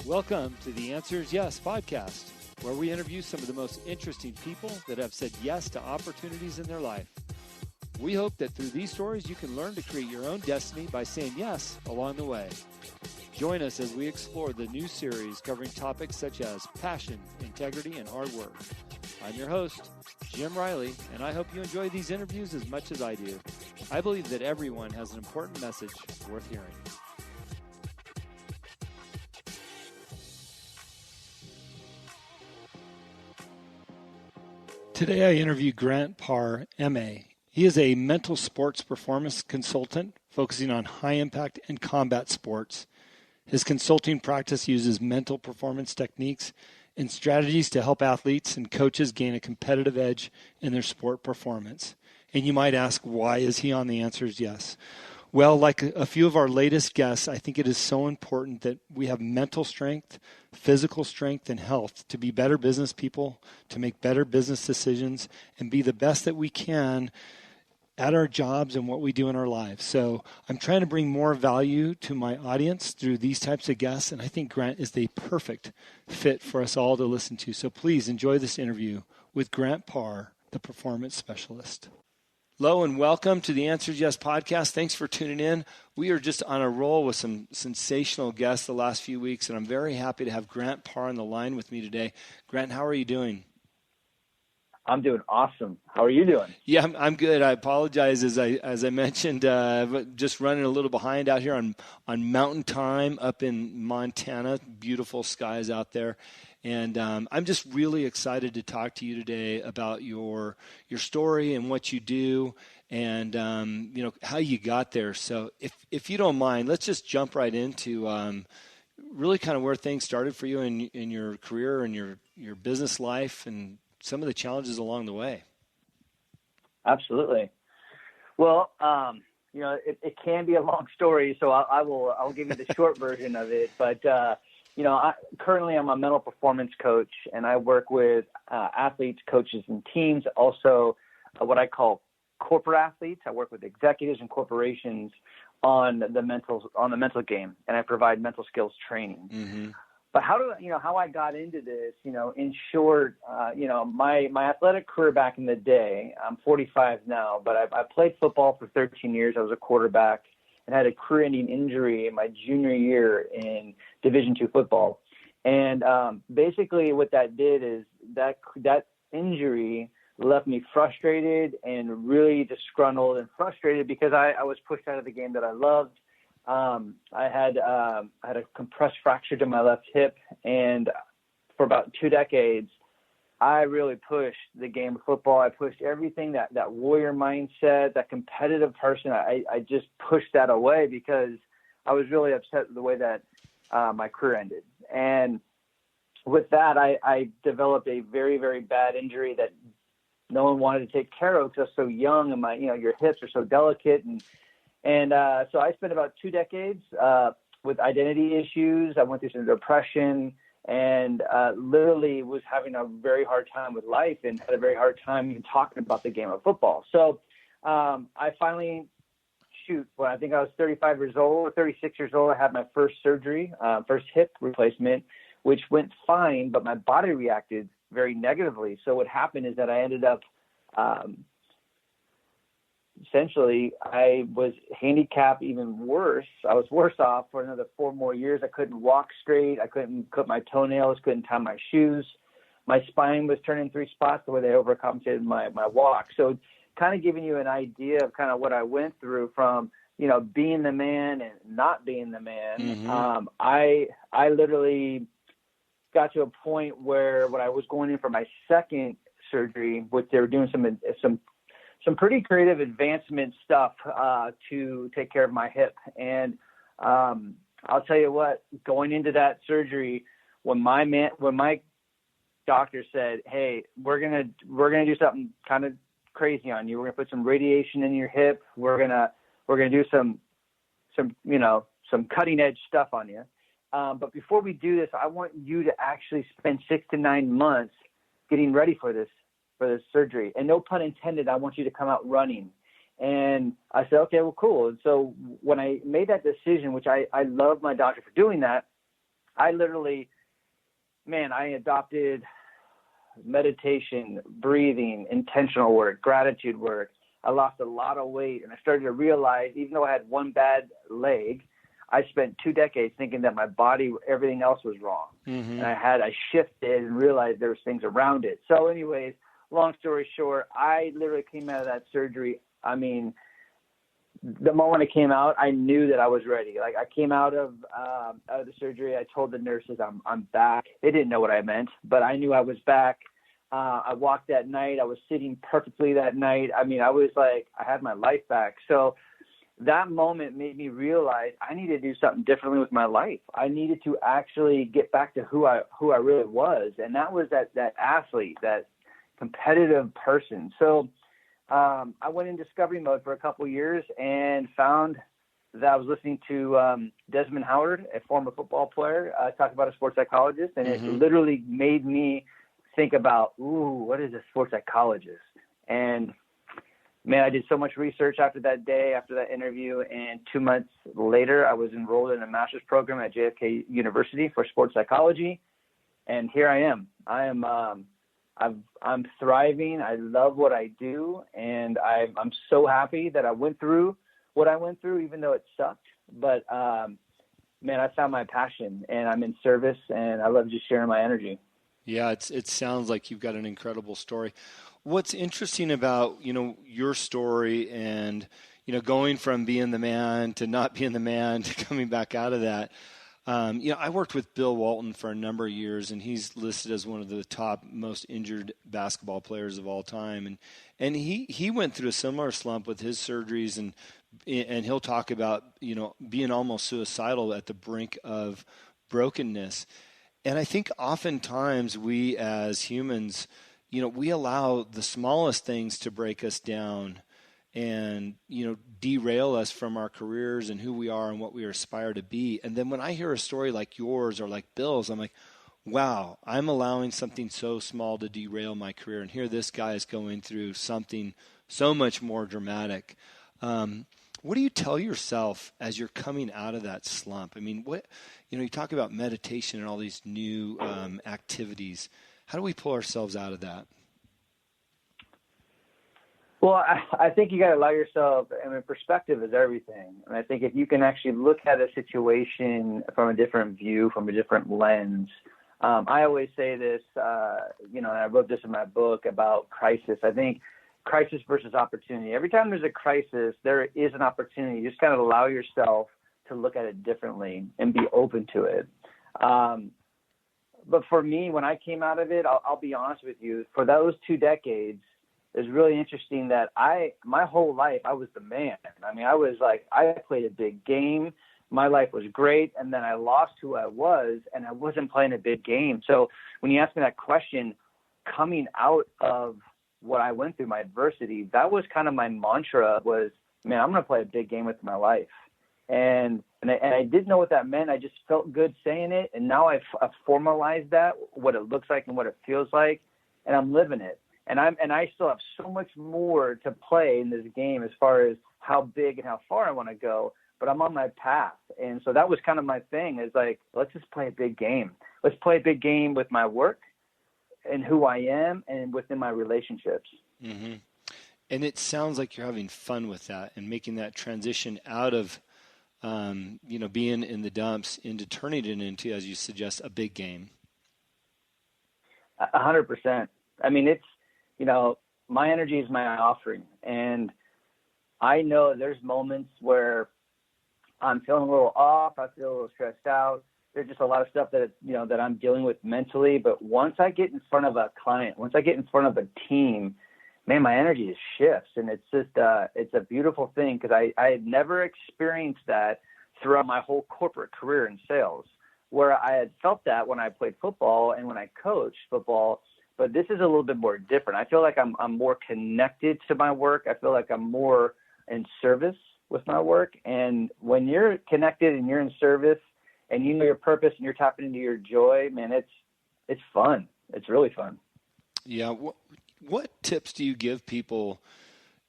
Welcome to the Answers Yes podcast, where we interview some of the most interesting people that have said yes to opportunities in their life. We hope that through these stories, you can learn to create your own destiny by saying yes along the way. Join us as we explore the new series covering topics such as passion, integrity, and hard work. I'm your host, Jim Riley, and I hope you enjoy these interviews as much as I do. I believe that everyone has an important message worth hearing. Today I interview Grant Parr, M.A. He is a mental sports performance consultant focusing on high-impact and combat sports. His consulting practice uses mental performance techniques and strategies to help athletes and coaches gain a competitive edge in their sport performance. And you might ask, why is he on The Answers Yes? Well, like a few of our latest guests, I think it is so important that we have mental strength, physical strength, and health to be better business people, to make better business decisions, and be the best that we can at our jobs and what we do in our lives. So I'm trying to bring more value to my audience through these types of guests, and I think Grant is the perfect fit for us all to listen to. So please enjoy this interview with Grant Parr, the performance specialist. Hello and welcome to the Answers Yes podcast. Thanks for tuning in. We are just on a roll with some sensational guests the last few weeks, and I'm very happy to have Grant Parr on the line with me today. Grant, how are you doing? I'm doing awesome. How are you doing? Yeah, I'm good. I apologize, as I mentioned, just running a little behind out here on Mountain Time up in Montana. Beautiful skies out there. And I'm just really excited to talk to you today about your story and what you do and how you got there. So if you don't mind, let's just jump right into really kind of where things started for you in your career and your business life and some of the challenges along the way. Absolutely. Well, it can be a long story, so I'll give you the short version of it. But currently I'm a mental performance coach, and I work with athletes, coaches, and teams. Also, what I call corporate athletes. I work with executives and corporations on the mental game, and I provide mental skills training. Mm-hmm. But how I got into this, in short, my athletic career back in the day, I'm 45 now, but I played football for 13 years. I was a quarterback and had a career-ending injury in my junior year in Division II football. And basically what that did is that injury left me frustrated and really disgruntled and frustrated because I was pushed out of the game that I loved. I had a compressed fracture to my left hip, and for about 2 decades, I really pushed the game of football. I pushed everything, that warrior mindset, that competitive person. I just pushed that away because I was really upset with the way that my career ended. And with that, I developed a very, very bad injury that no one wanted to take care of because I was so young, and your hips are so delicate. And so I spent about 2 decades with identity issues. I went through some depression and literally was having a very hard time with life and had a very hard time even talking about the game of football. So I finally, when I think I was 35 years old or 36 years old, I had my first surgery, first hip replacement, which went fine, but my body reacted very negatively. So what happened is that I ended up essentially, I was handicapped even worse. I was worse off for another 4 more years. I couldn't walk straight. I couldn't cut my toenails, couldn't tie my shoes. My spine was turning 3 spots the way they overcompensated my walk. So kind of giving you an idea of kind of what I went through from, being the man and not being the man. Mm-hmm. I literally got to a point where when I was going in for my second surgery, which they were doing some pretty creative advancement stuff to take care of my hip. And I'll tell you what, going into that surgery, when my doctor said, "Hey, we're gonna do something kind of crazy on you. We're gonna put some radiation in your hip. We're gonna do some cutting edge stuff on you. But before we do this, I want you to actually spend 6 to 9 months getting ready for this surgery. And no pun intended, I want you to come out running." And I said, okay, well, cool. And so when I made that decision, which I love my doctor for doing that, I literally, man, I adopted meditation, breathing, intentional work, gratitude work. I lost a lot of weight, and I started to realize, even though I had one bad leg, I spent 2 decades thinking that my body, everything else was wrong. Mm-hmm. And I shifted and realized there was things around it. So anyways, long story short, I literally came out of that surgery. I mean, the moment I came out, I knew that I was ready. Like, I came out of the surgery. I told the nurses I'm back. They didn't know what I meant, but I knew I was back. I walked that night. I was sitting perfectly that night. I mean, I was like, I had my life back. So that moment made me realize I needed to do something differently with my life. I needed to actually get back to who I really was. And that was that athlete, that competitive person. So I went in discovery mode for a couple of years and found that I was listening to Desmond Howard, a former football player, talk about a sports psychologist. And mm-hmm. It literally made me think about, what is a sports psychologist? And man, I did so much research after that day, after that interview, and 2 months later, I was enrolled in a master's program at JFK University for sports psychology, and here I am. I'm thriving. I love what I do, and I'm so happy that I went through what I went through, even though it sucked. But man, I found my passion, and I'm in service, and I love just sharing my energy. Yeah, it sounds like you've got an incredible story. What's interesting about, your story and, going from being the man to not being the man to coming back out of that, I worked with Bill Walton for a number of years, and he's listed as one of the top most injured basketball players of all time. And he went through a similar slump with his surgeries, and he'll talk about, being almost suicidal at the brink of brokenness. And I think oftentimes we as humans, we allow the smallest things to break us down and, derail us from our careers and who we are and what we aspire to be. And then when I hear a story like yours or like Bill's, I'm like, wow, I'm allowing something so small to derail my career. And here this guy is going through something so much more dramatic. What do you tell yourself as you're coming out of that slump? I mean, you talk about meditation and all these new activities. How do we pull ourselves out of that? Well, I think you got to allow yourself, perspective is everything. And I think if you can actually look at a situation from a different view, from a different lens, I always say this, and I wrote this in my book about crisis. I think crisis versus opportunity. Every time there's a crisis, there is an opportunity. You just kind of allow yourself to look at it differently and be open to it. But for me, when I came out of it, I'll be honest with you, for those 2 decades, it was really interesting that my whole life, I was the man. I mean, I played a big game. My life was great. And then I lost who I was, and I wasn't playing a big game. So when you ask me that question, coming out of what I went through, my adversity, that was kind of my mantra was, man, I'm going to play a big game with my life. And I didn't know what that meant. I just felt good saying it. And now I've formalized that, what it looks like and what it feels like, and I'm living it. And I still have so much more to play in this game as far as how big and how far I want to go, but I'm on my path. And so that was kind of my thing, is like, let's just play a big game. Let's play a big game with my work and who I am and within my relationships. Mm-hmm. And it sounds like you're having fun with that and making that transition out of, being in the dumps into turning it into, as you suggest, a big game. 100%. I mean, it's, my energy is my offering. And I know there's moments where I'm feeling a little off. I feel a little stressed out. There's just a lot of stuff that, that I'm dealing with mentally. But once I get in front of a client, once I get in front of a team, man, my energy just shifts. And it's just, it's a beautiful thing, because I had never experienced that throughout my whole corporate career in sales, where I had felt that when I played football and when I coached football. But this is a little bit more different. I feel like I'm more connected to my work. I feel like I'm more in service with my work. And when you're connected and you're in service and you know your purpose and you're tapping into your joy, man, it's fun. It's really fun. Yeah. What tips do you give people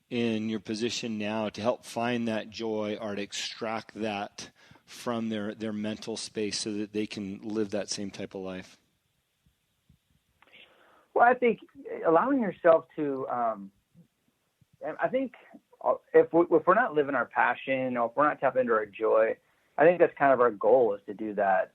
in your position now to help find that joy or to extract that from their mental space so that they can live that same type of life? Well, I think allowing yourself to, I think if we're not living our passion or if we're not tapping into our joy, I think that's kind of our goal, is to do that.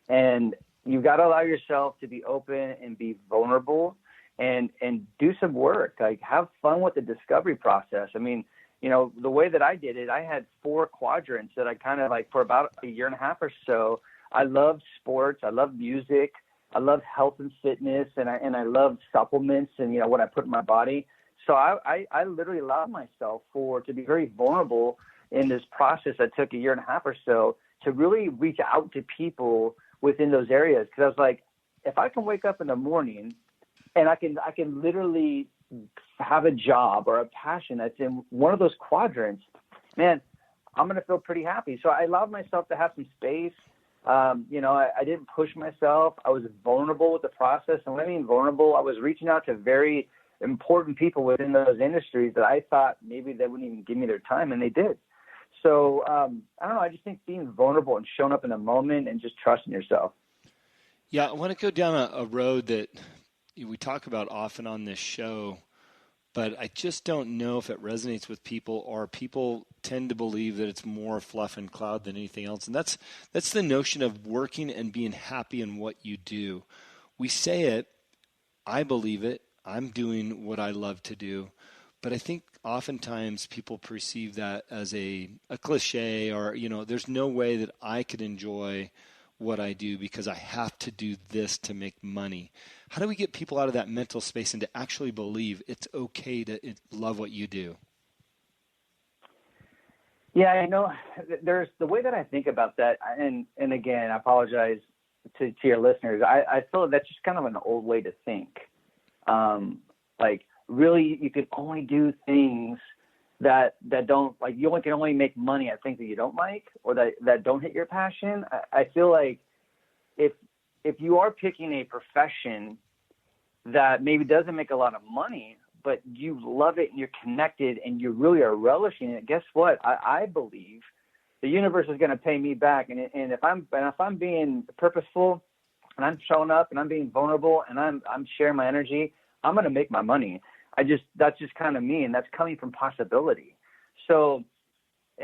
And you've got to allow yourself to be open and be vulnerable and do some work, like have fun with the discovery process. I mean, the way that I did it, I had 4 quadrants that I kind of like for about a year and a half or so. I loved sports. I loved music. I loved health and fitness, and I loved supplements and, what I put in my body. So I literally allowed myself to be very vulnerable in this process that took a year and a half or so to really reach out to people within those areas. Because I was like, if I can wake up in the morning and I can literally have a job or a passion that's in one of those quadrants, man, I'm going to feel pretty happy. So I allowed myself to have some space. I didn't push myself. I was vulnerable with the process. And when I mean vulnerable, I was reaching out to very important people within those industries that I thought maybe they wouldn't even give me their time, and they did. So I don't know. I just think being vulnerable and showing up in the moment and just trusting yourself. Yeah, I want to go down a road that we talk about often on this show, but I just don't know if it resonates with people, or people tend to believe that it's more fluff and cloud than anything else. And that's the notion of working and being happy in what you do. We say it, I believe it, I'm doing what I love to do. But I think oftentimes people perceive that as a cliche, or, there's no way that I could enjoy what I do because I have to do this to make money. How do we get people out of that mental space and to actually believe it's okay to love what you do? Yeah, there's the way that I think about that. And again, I apologize to your listeners. I feel that's just kind of an old way to think. Like, really, you can only do things that don't, like, you can only make money at things that you don't like or that don't hit your passion. I feel like if you are picking a profession that maybe doesn't make a lot of money, but you love it and you're connected and you really are relishing it, guess what? I believe the universe is going to pay me back. And if I'm being purposeful and I'm showing up and I'm being vulnerable and I'm sharing my energy, I'm going to make my money. That's just kind of me, and that's coming from possibility. So,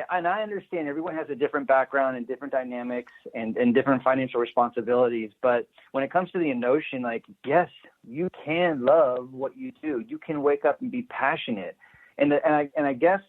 and I understand everyone has a different background and different dynamics and different financial responsibilities. But when it comes to the notion, like, yes, you can love what you do. You can wake up and be passionate. And I guess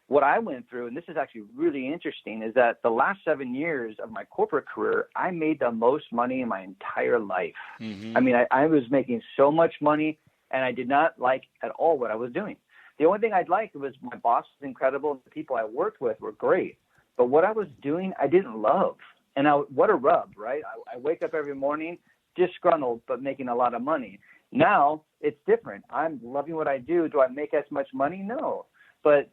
what I went through, and this is actually really interesting, is that the last 7 years of my corporate career, I made the most money in my entire life. Mm-hmm. I mean, I was making so much money, and I did not like at all what I was doing. The only thing I'd like was my boss was incredible and the people I worked with were great. But what I was doing, I didn't love. And what a rub, right? I wake up every morning disgruntled but making a lot of money. Now it's different. I'm loving what I do. Do I make as much money? No. But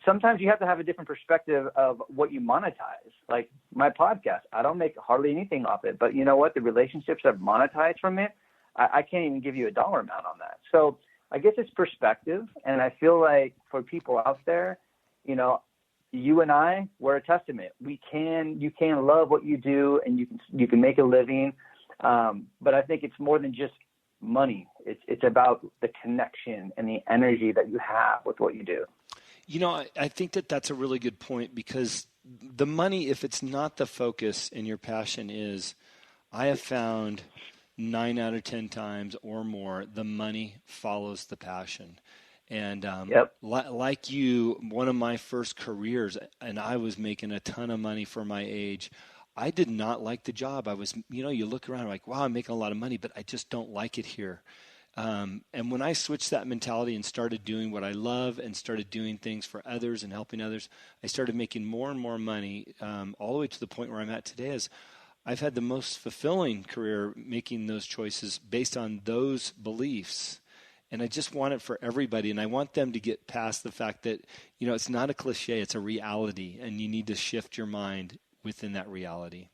sometimes you have to have a different perspective of what you monetize. Like my podcast, I don't make hardly anything off it. But you know what? The relationships I've monetized from it, I can't even give you a dollar amount on that. So I guess it's perspective. And I feel like for people out there, you and I, we're a testament. You can love what you do and you can make a living. But I think it's more than just money. It's about the connection and the energy that you have with what you do. I think that's a really good point, because the money, if it's not the focus and your passion is, I have found 9 out of 10 times or more, the money follows the passion. And like you, one of my first careers, and I was making a ton of money for my age, I did not like the job. I was, you look around like, wow, I'm making a lot of money, but I just don't like it here. And when I switched that mentality and started doing what I love and started doing things for others and helping others, I started making more and more money, all the way to the point where I'm at today. Is I've had the most fulfilling career making those choices based on those beliefs. And I just want it for everybody. And I want them to get past the fact that, it's not a cliche, it's a reality. And you need to shift your mind within that reality.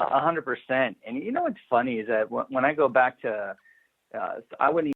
100%. And what's funny is that when I go back to, I wouldn't